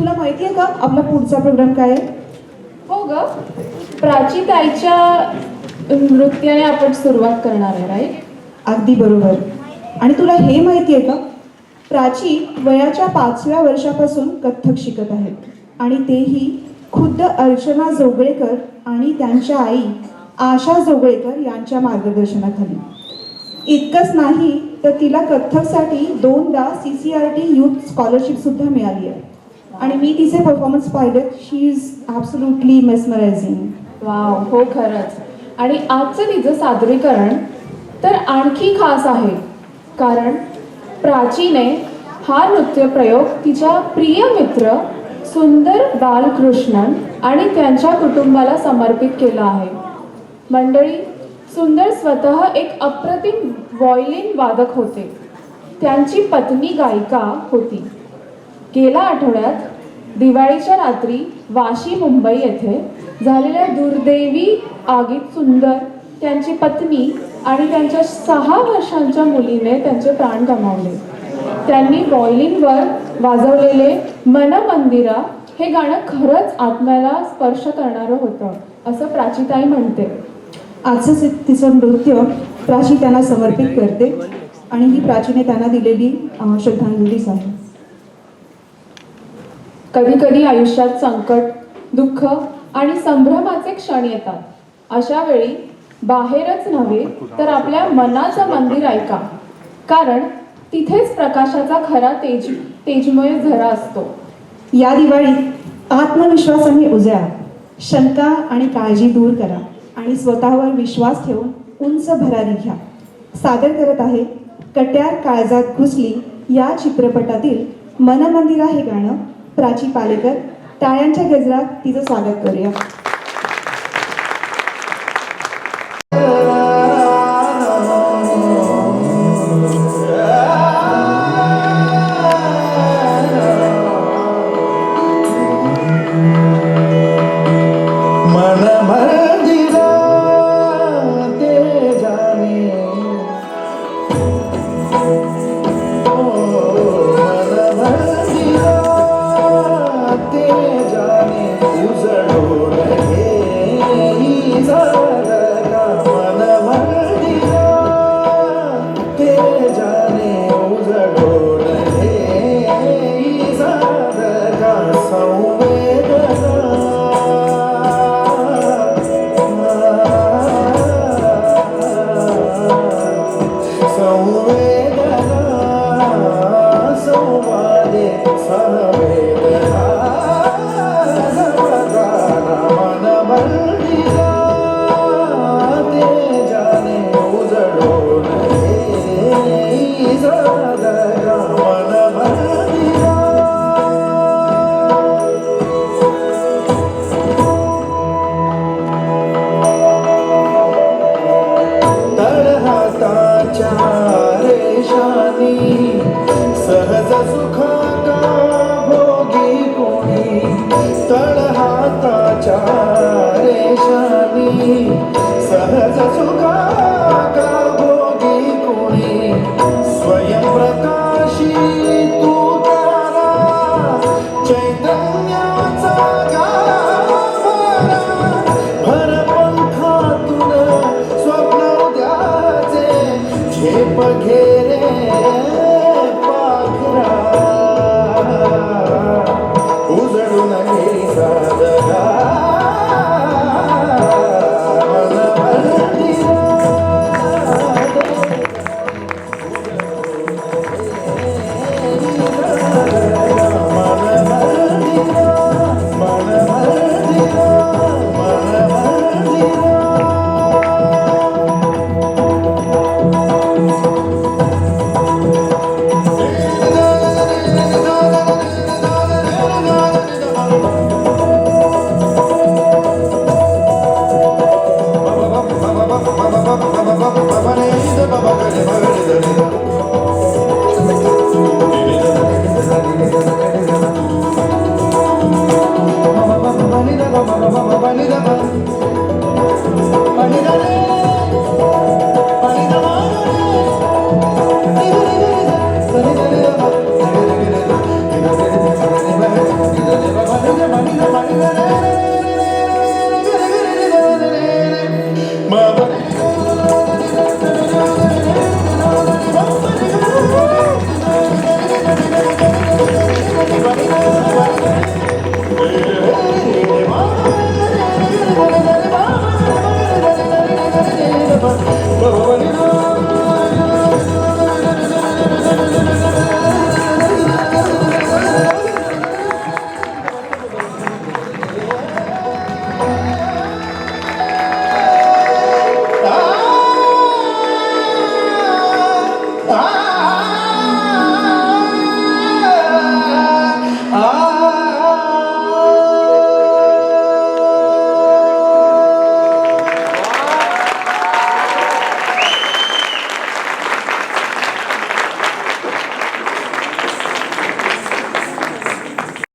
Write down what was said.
तुला माहिती आहे का आपला पुढचा प्रोग्राम काय आहे? हो ग, प्राची ताईच्या नृत्याने आपण सुरुवात करणार आहे, राईट? अगदी बरोबर. आणि तुला हे माहिती आहे का, प्राची वयाच्या 5व्या वर्षापासून कथ्थक शिकत आहे आणि तेही खुद्द अर्चना जोगळेकर आणि त्यांच्या आई आशा जोगळेकर यांच्या मार्गदर्शनाखाली. इतकंच नाही तर तिला कथ्थकसाठी 2दा CCRT यूथ स्कॉलरशिप सुद्धा मिळाली आहे. आणि मी तिचे परफॉर्मन्स पाहिले. शी इज ॲब्सोल्युटली मेस्मरायझिंग. वाव, हो खरंच. आणि आजचं तिचं सादरीकरण तर आणखी खास आहे, कारण प्राचीने हा नृत्यप्रयोग तिच्या प्रिय मित्र सुंदर बालकृष्णन आणि त्यांच्या कुटुंबाला समर्पित केला आहे. मंडळी, सुंदर स्वतः एक अप्रतिम व्हायोलिन वादक होते. त्यांची पत्नी गायिका होती. गेल्या आठवड्यात दिवाळीच्या रात्री वाशी, मुंबई येथे झालेल्या दुर्दैवी आगीत सुंदर, त्यांची पत्नी आणि त्यांच्या 6 वर्षांच्या मुलीने त्यांचे प्राण गमावले. त्यांनी व्हायोलिनवर वाजवलेले मन मंदिरा हे गाणं खरंच आत्म्याला स्पर्श करणारं होतं, असं प्राचीताई म्हणते. आजचं तिचं नृत्य प्राची त्यांना समर्पित करते आणि ही प्राचीने त्यांना दिलेली श्रद्धांजलीच आहे. कधी कधी आयुष्यात संकट, दुःख आणि संभ्रमाचे क्षण येतात. अशा वेळी बाहेरच नव्हे तर आपल्या मनाचं मंदिर ऐका, कारण तिथेच प्रकाशाचा खरा तेजमय झरा असतो. या दिवाळीत आत्मविश्वासाने उजळा, शंका आणि काळजी दूर करा आणि स्वतःवर विश्वास ठेवून उंच भरारी घ्या. सादर करत आहे कट्यार काळजात घुसली या चित्रपटातील मनमंदिरा हे गाणं प्राची पालेकर. टाळ्यांच्या गजरात तिचं स्वागत करूया. सहज सुखा का भोगी कोणी, तळहाताच्या रेषानी सहज सुखा का भोगी कोणी. स्वयंप्रकाशी तू तारा, चैतन्याचा गाभारा, भर पंखातून स्वप्न उद्याचे झेप घेरे उजळून सादगा Bye.